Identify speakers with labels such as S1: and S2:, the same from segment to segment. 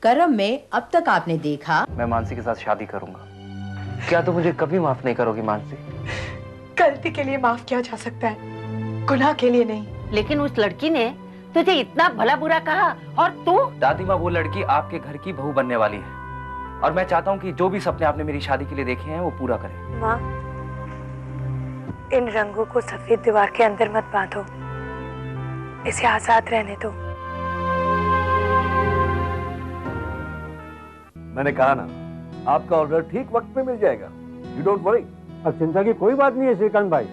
S1: कर्म में अब तक आपने देखा।
S2: मैं मानसी के साथ शादी करूंगा। क्या तुम मुझे कभी माफ नहीं करोगी मानसी?
S3: गलती के लिए माफ किया जा सकता है, गुनाह के लिए नहीं।
S4: लेकिन उस लड़की ने तुझे इतना भला बुरा कहा और तू?
S2: दादी माँ, वो लड़की आपके घर की बहू बनने वाली है और मैं चाहता हूँ कि जो भी सपने आपने मेरी शादी के लिए देखे हैं वो पूरा करें।
S3: माँ, इन रंगों को सफेद दीवार के अंदर मत बांधो, इसे आजाद रहने दो।
S5: मैंने कहा ना, आपका ऑर्डर ठीक वक्त पे मिल जाएगा। You don't worry.
S6: अब चिंता की कोई बात नहीं है श्रीकांत भाई,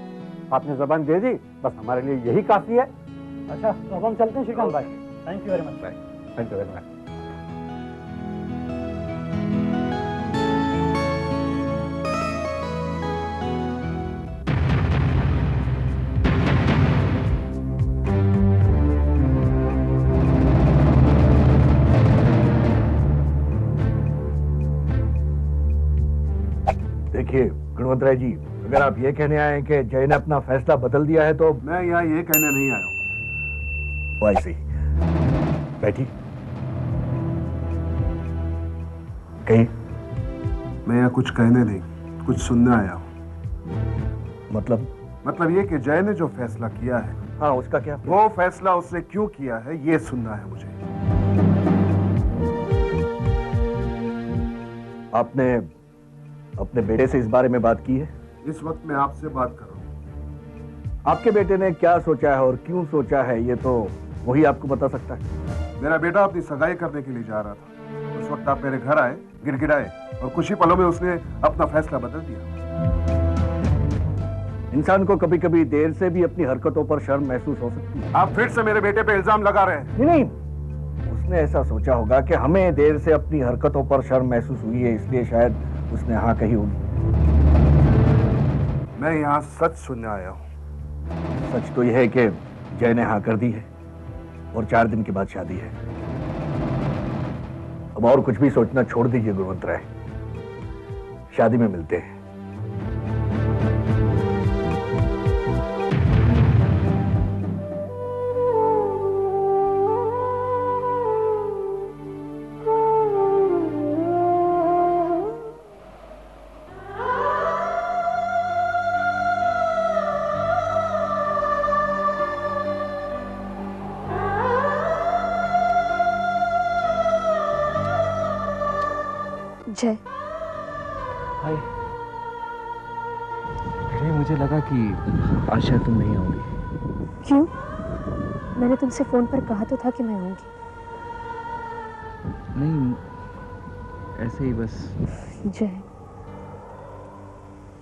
S6: आपने जबान दे दी, बस हमारे लिए यही काफी है। अच्छा, तो अब हम चलते हैं श्रीकांत भाई। Thank you very much.
S5: Thank you very much. देखिए गुणवंत राय जी, अगर आप ये कहने आए हैं कि जय ने अपना फैसला बदल दिया है तो
S7: मैं यहाँ ये कहने नहीं आया हूँ।
S5: ऐसे ही बैठी कहीं।
S7: मैं यहाँ कुछ कहने नहीं, कुछ सुनने आया हूँ।
S5: मतलब
S7: ये कि जय ने जो फैसला किया है,
S5: हाँ, उसका क्या?
S7: वो फैसला उसने क्यों किया है ये सुनना है मुझे।
S5: आपने अपने बेटे से इस बारे में बात की है?
S7: इस वक्त मैं आपसे बात कर रहा हूँ।
S5: आपके बेटे ने क्या सोचा है और क्यों सोचा है ये तो वही आपको बता सकता है।
S7: मेरा बेटा अपनी सगाई करने के लिए जा रहा था, उस वक्त आप मेरे घर आए, गिड़गिड़ाए और कुछ ही पलों में उसने अपना फैसला बदल दिया।
S5: इंसान को कभी कभी देर से भी अपनी हरकतों पर शर्म महसूस हो सकती है।
S7: आप फिर से मेरे बेटे पे इल्जाम लगा रहे हैं।
S5: नहीं, उसने ऐसा सोचा होगा कि हमें देर से अपनी हरकतों पर शर्म महसूस हुई है, इसलिए शायद उसने हाँ कही होगी।
S7: मैं यहाँ सच सुनने आया हूँ।
S5: सच तो यह है कि जय ने हाँ कर दी है और 4 दिन के बाद शादी है। अब और कुछ भी सोचना छोड़ दीजिए गुणवंत राय, शादी में मिलते हैं।
S3: जय,
S2: हाय। अरे मुझे लगा कि आज शायद तुम नहीं आओगी।
S3: क्यों? मैंने तुमसे फोन पर कहा तो था कि मैं आऊंगी।
S2: नहीं, ऐसे ही बस।
S3: जय,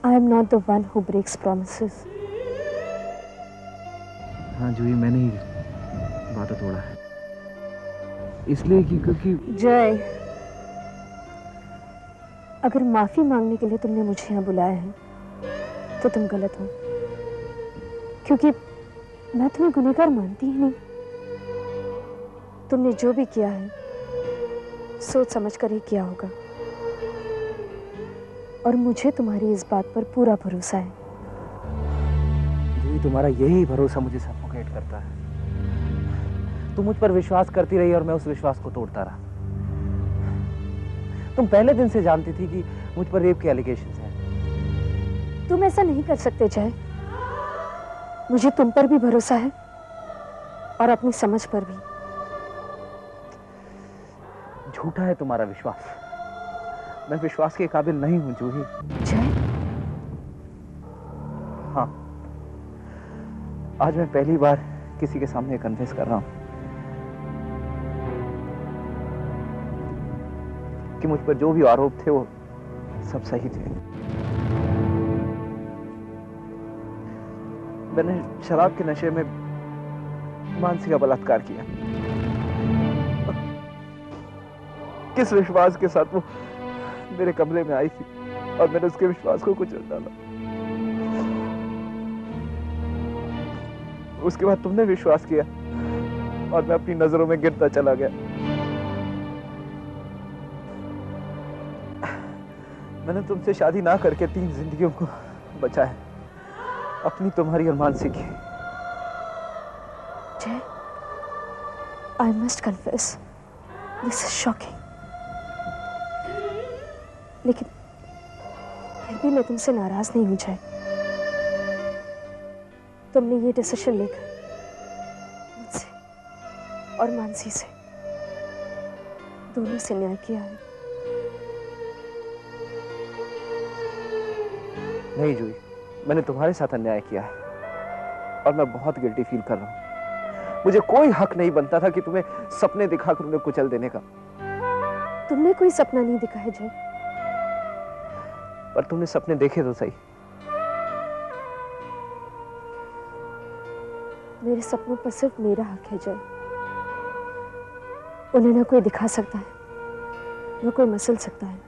S3: I am not the one who breaks promises.
S2: हाँ जूही, मैंने ही वादा तोड़ा है, इसलिए कि क्योंकि
S3: जय, अगर माफी मांगने के लिए तुमने मुझे यहाँ बुलाया है तो तुम गलत हो, क्योंकि मैं तुम्हें गुनहगार मानती ही नहीं। तुमने जो भी किया है सोच समझ कर ही किया होगा और मुझे तुम्हारी इस बात पर पूरा भरोसा है।
S2: जी, तुम्हारा यही भरोसा मुझे सफोकेट करता है। तुम मुझ पर विश्वास करती रही और मैं उस विश्वास को तोड़ता रहा। तुम पहले दिन से जानती थी कि मुझ पर रेप के एलिगेशंस हैं।
S3: तुम ऐसा नहीं कर सकते जय, मुझे तुम पर भी भरोसा है और अपनी समझ पर भी।
S2: झूठा है तुम्हारा विश्वास, मैं विश्वास के काबिल नहीं हूं जूही।
S3: जय,
S2: हाँ, आज मैं पहली बार किसी के सामने कन्फेस कर रहा हूं कि मुझ पर जो भी आरोप थे वो सब सही थे। मैंने शराब के नशे में मानसी का बलात्कार किया। किस विश्वास के साथ वो मेरे कमरे में आई थी और मैंने उसके विश्वास को कुचल डाला। उसके बाद तुमने विश्वास किया और मैं अपनी नजरों में गिरता चला गया। मैंने तुमसे शादी ना करके 3 जिंदगियों को बचाया, अपनी, तुम्हारी और मानसी की।
S3: जय, I must confess, this is shocking. लेकिन फिर भी मैं तुमसे नाराज नहीं हूं जय। तुमने ये डिसीजन लेकर मुझसे और मानसी से दोनों से न्याय किया है।
S2: नहीं जूही, मैंने तुम्हारे साथ अन्याय किया है और मैं बहुत गिल्टी फील कर रहा हूं। मुझे कोई हक नहीं बनता था कि तुम्हें सपने दिखाकर उन्हें कुचल देने का।
S3: तुमने कोई सपना नहीं दिखा है जय।
S2: पर तुमने सपने देखे तो सही।
S3: मेरे सपनों पर सिर्फ मेरा हक है जय। उन्हें ना कोई दिखा सकता है, ना कोई मसल सकता है।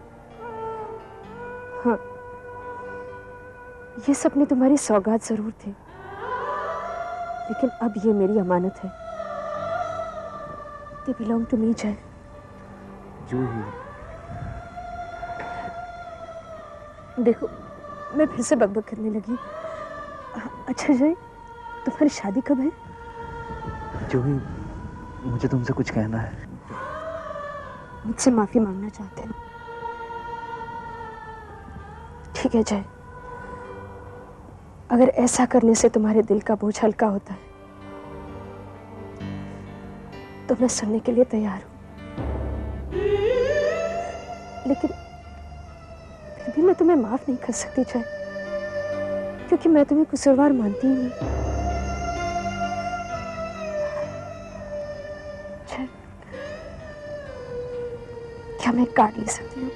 S3: हाँ, ये सपने तुम्हारी सौगात जरूर थे, लेकिन अब ये मेरी अमानत है। They belong to me, जय।
S2: जूही,
S3: देखो, मैं फिर से बकबक करने लगी। अच्छा जय, तुम्हारी शादी कब है?
S2: जूही, मुझे तुमसे कुछ कहना है।
S3: मुझसे माफी मांगना चाहते हो? ठीक है जय, अगर ऐसा करने से तुम्हारे दिल का बोझ हल्का होता है तो मैं सुनने के लिए तैयार हूं। लेकिन फिर भी मैं तुम्हें माफ नहीं कर सकती जय, क्योंकि मैं तुम्हें कसूरवार मानती ही नहीं। जय, क्या मैं एक कार्ड ले सकती हूँ?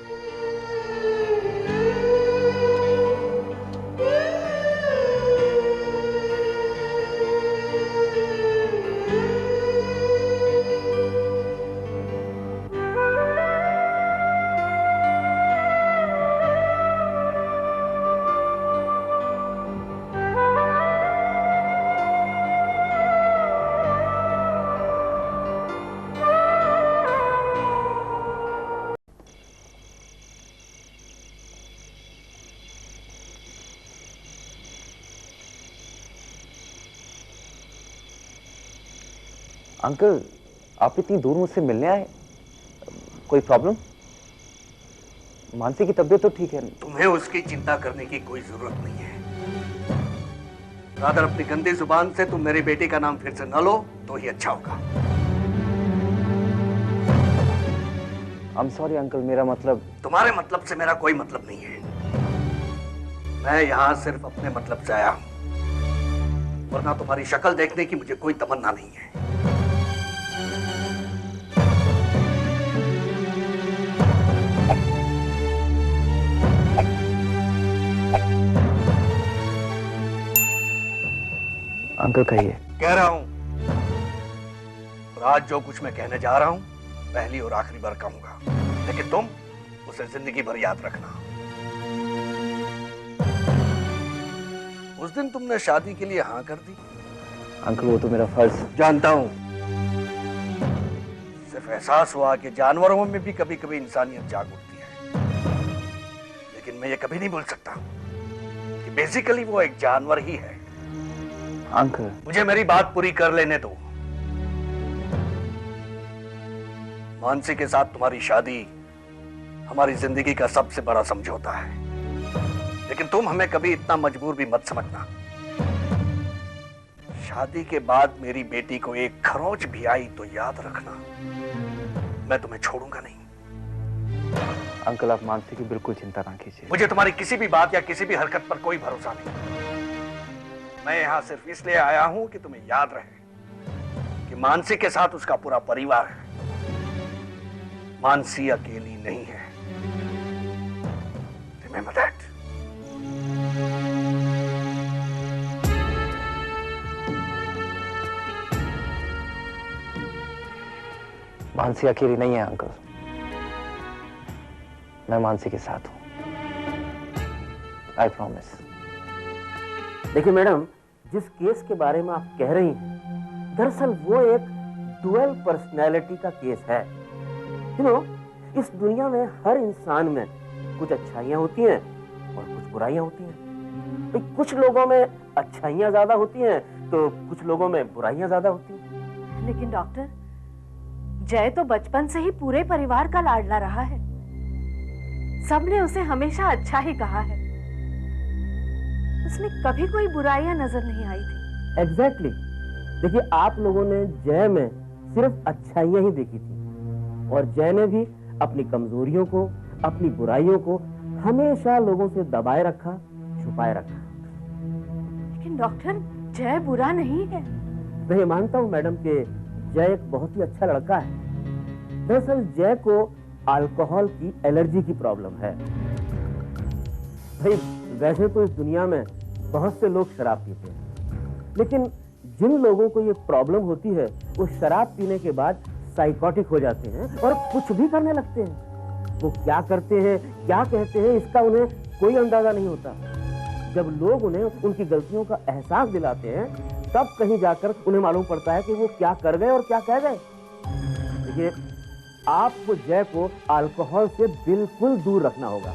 S2: अंकल, आप इतनी दूर मुझसे मिलने आए, कोई प्रॉब्लम? मानसी की तबीयत तो ठीक है।
S5: तुम्हें उसकी चिंता करने की कोई जरूरत नहीं है। रादर अपनी गंदी जुबान से तुम मेरी बेटी का नाम फिर से न लो तो ही अच्छा होगा।
S2: I'm sorry अंकल, मेरा मतलब।
S5: तुम्हारे मतलब से मेरा कोई मतलब नहीं है। मैं यहाँ सिर्फ अपने मतलब से आया हूं, वरना तुम्हारी शक्ल देखने की मुझे कोई तमन्ना नहीं है।
S2: अंकल कहिए।
S5: कह रहा हूं, और आज जो कुछ मैं कहने जा रहा हूं पहली और आखिरी बार कहूंगा, लेकिन तुम उसे जिंदगी भर याद रखना। उस दिन तुमने शादी के लिए हाँ कर दी।
S2: अंकल वो तो मेरा फर्ज।
S5: जानता हूं, सिर्फ एहसास हुआ कि जानवरों में भी कभी कभी इंसानियत जाग उठती है, लेकिन मैं ये कभी नहीं भूल सकता कि बेसिकली वो एक जानवर ही है।
S2: अंकल
S5: मुझे मेरी बात पूरी कर लेने दो। मानसी के साथ तुम्हारी शादी हमारी जिंदगी का सबसे बड़ा समझौता है, लेकिन तुम हमें कभी इतना मजबूर भी मत समझना। शादी के बाद मेरी बेटी को एक खरोंच भी आई तो याद रखना, मैं तुम्हें छोड़ूंगा नहीं।
S2: अंकल आप मानसी की बिल्कुल चिंता ना कीजिए।
S5: मुझे तुम्हारी किसी भी बात या किसी भी हरकत पर कोई भरोसा नहीं। मैं यहां सिर्फ इसलिए आया हूं कि तुम्हें याद रहे कि मानसी के साथ उसका पूरा परिवार है। मानसी अकेली नहीं है। Remember that.
S2: मानसी अकेली नहीं है अंकल, मैं मानसी के साथ हूं। I promise.
S8: देखिए मैडम, जिस केस के बारे में आप कह रही हैं, दरअसल वो एक डुअल पर्सनैलिटी का केस है। इस दुनिया में हर इंसान में कुछ अच्छाइयां होती हैं और कुछ बुराइयां होती हैं। तो कुछ लोगों में अच्छाइयां ज्यादा होती हैं तो कुछ लोगों में बुराइयां ज्यादा होती हैं।
S4: लेकिन डॉक्टर, जय तो बचपन से ही पूरे परिवार का लाडला रहा है।
S3: सबने उसे हमेशा अच्छा ही कहा है। उसमें कभी कोई बुराइयां नजर नहीं आई थी।
S8: एग्जैक्टली देखिए, आप लोगों ने जय में सिर्फ अच्छाइयां ही देखी थी और जय ने भी अपनी कमजोरियों को, अपनी बुराइयों को हमेशा लोगों से दबाए रखा, छुपाए रखा।
S3: लेकिन डॉक्टर, जय बुरा नहीं है।
S8: मैं मानता हूं मैडम कि जय एक बहुत ही अच्छा लड़का है। दरअसल जय को अल्कोहल की एलर्जी की प्रॉब्लम है। भाई वैसे तो इस दुनिया में बहुत से लोग शराब पीते हैं, लेकिन जिन लोगों को ये प्रॉब्लम होती है वो शराब पीने के बाद साइकोटिक हो जाते हैं और कुछ भी करने लगते हैं। वो क्या करते हैं, क्या कहते हैं, इसका उन्हें कोई अंदाजा नहीं होता। जब लोग उन्हें उनकी गलतियों का एहसास दिलाते हैं, तब कहीं जाकर उन्हें मालूम पड़ता है कि वो क्या कर गए और क्या कह गए। देखिए, आपको जय को अल्कोहल से बिल्कुल दूर रखना होगा।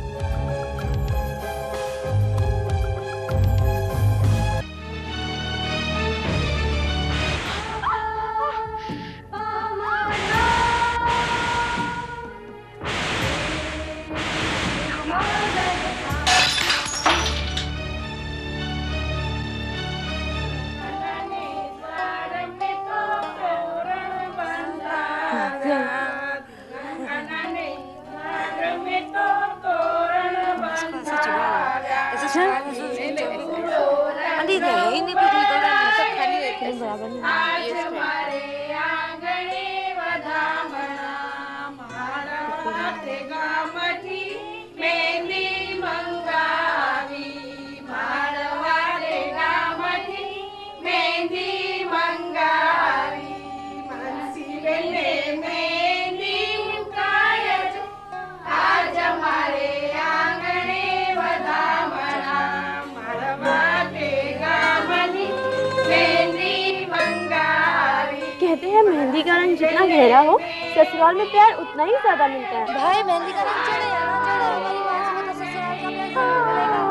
S3: कहते हैं मेहंदी का रंग जितना गहरा हो, ससुराल में प्यार उतना ही ज्यादा मिलता है।
S9: भाई मेहंदी का रंग चढ़े या ना चढ़े, हमारी बात से तो ससुराल का प्यार जरूर मिलेगा।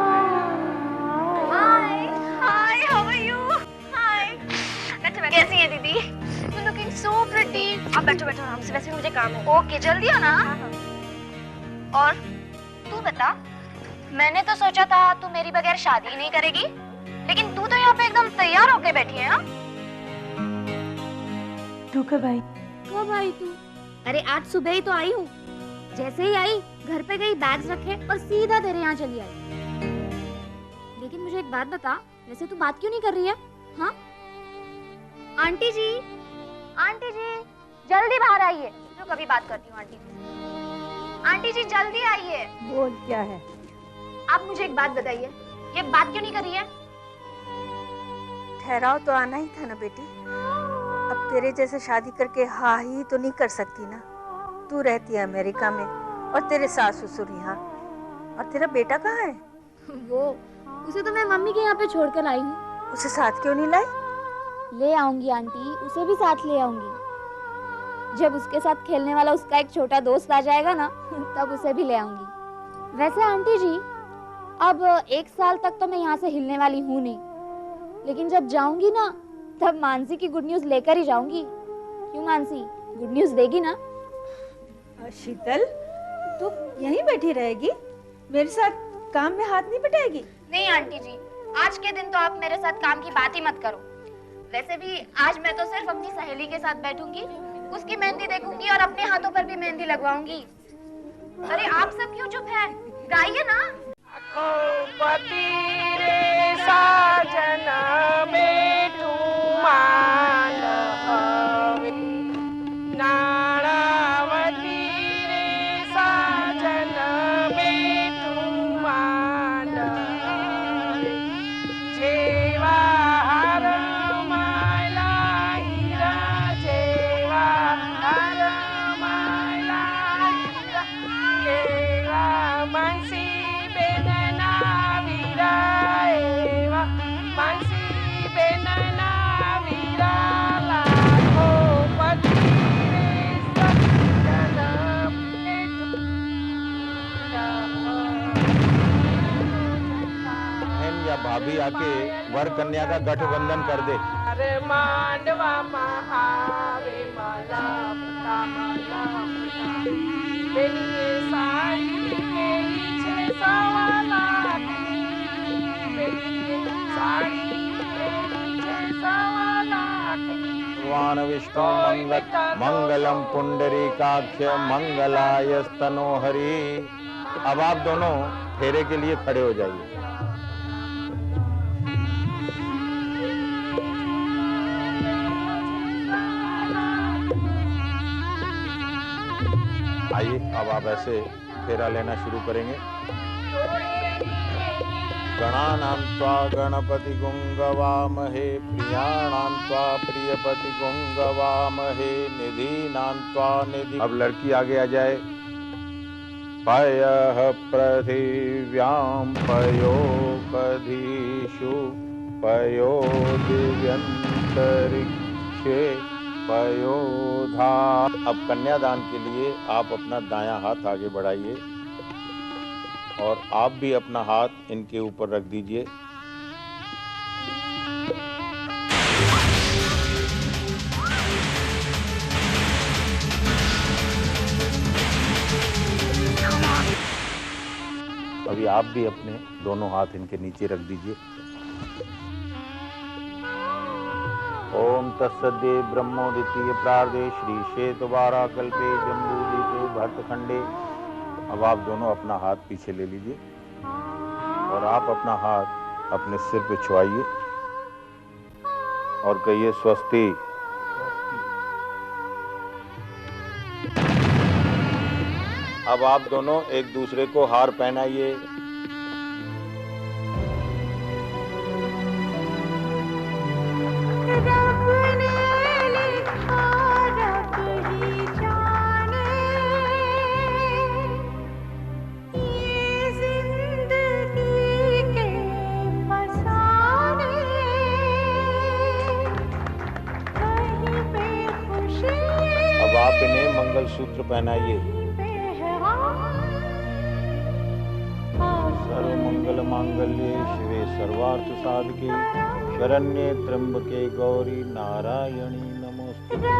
S9: हाय हाय, हाउ आर यू? हाय, कैसी है दीदी? You looking so pretty. आप बैठो बैठो आराम से, वैसे भी मुझे काम है। ओके जल्दी आना। और तू बता, मैंने तो सोचा था तू मेरी बगैर शादी नहीं करेगी, लेकिन तू तो यहाँ पे एकदम तैयार होके बैठी है। हाँ
S3: तू कब आई?
S9: कब आई तू? अरे आज सुबह ही तो आई हूँ। जैसे ही आई घर पे गई, बैग्स रखे और सीधा तेरे यहाँ चली आई। लेकिन मुझे एक बात बता, वैसे तू बात क्यों नहीं कर रही है? हाँ आंटी जी, आंटी जी जल्दी बाहर आइए। जो कभी बात करती हूँ आंटी जी। आंटी जी जल्दी आइए।
S3: बोल क्या है?
S9: आप मुझे एक बात बताइए, ये बात क्यों नहीं कर रही है?
S10: ठहराव तो आना ही था ना बेटी। अब तेरे जैसे शादी करके हाँ ही तो नहीं कर सकती ना। तू रहती है अमेरिका में और तेरे सास ससुर यहाँ, और तेरा बेटा कहाँ है?
S9: वो उसे तो मैं मम्मी के यहाँ पे छोड़कर आई हूँ।
S10: उसे साथ क्यों नहीं लाई?
S9: ले आऊंगी आंटी, उसे भी साथ ले आऊंगी। जब उसके साथ खेलने वाला उसका एक छोटा दोस्त आ जाएगा ना, तब उसे भी ले आऊंगी। वैसे आंटी जी, अब 1 साल तक तो मैं यहाँ से हिलने वाली हूँ नहीं, लेकिन जब जाऊंगी ना, तब मानसी की गुड न्यूज लेकर ही जाऊंगी। क्यों मानसी, गुड न्यूज देगी ना?
S10: शीतल, तू यहीं बैठी रहेगी? मेरे साथ काम में हाथ नहीं बटाएगी?
S9: नहीं आंटी जी, आज के दिन तो आप मेरे साथ काम की बात ही मत करो। वैसे भी आज मैं तो सिर्फ अपनी सहेली के साथ बैठूंगी, उसकी मेहंदी देखूंगी और अपने हाथों पर भी मेहंदी लगवाऊंगी। अरे आप सब क्यों चुप हैं? गाइए ना।
S11: भाभी आके वर कन्या का गठबंधन कर दे।
S12: अरे मांडवा महावे माला पता माला पता बेनिए साई के
S11: भगवान विष्णु मंगलम पुंडरीकाक्ष मंगलाय स्तनोहरि। अब आप दोनों फेरे के लिए खड़े हो जाइए। आइए, अब आप ऐसे फेरा लेना शुरू करेंगे। गणानां त्वा गणपति गुंगवामहे, प्रियाणां त्वा प्रियपति गुंगवामहे, निधीनां त्वा निधि। अब लड़की आगे आ जाए। पयः पृथिव्यां पयोपधीषु पयो दिव्यंतरिक्षे पयोधा। अब कन्यादान के लिए आप अपना दायां हाथ आगे बढ़ाइए और आप भी अपना हाथ इनके ऊपर रख दीजिए। अभी आप भी अपने दोनों हाथ इनके नीचे रख दीजिए। ओम तत्सदे ब्रह्मोदितीय प्रार्दे श्री श्वेतवारा कल्पे जम्बूदीपे भरतखंडे। अब आप दोनों अपना हाथ पीछे ले लीजिए और आप अपना हाथ अपने सिर पे छुआइए और कहिए स्वस्ति। अब आप दोनों एक दूसरे को हार पहनाइए। अब आप इन्हें मंगलसूत्र पहनाइए। सर्वमंगल मांगल्ये शिवे सर्वार्थ साधके शरण्ये त्र्यंबके गौरी नारायणी नमोस्तुते।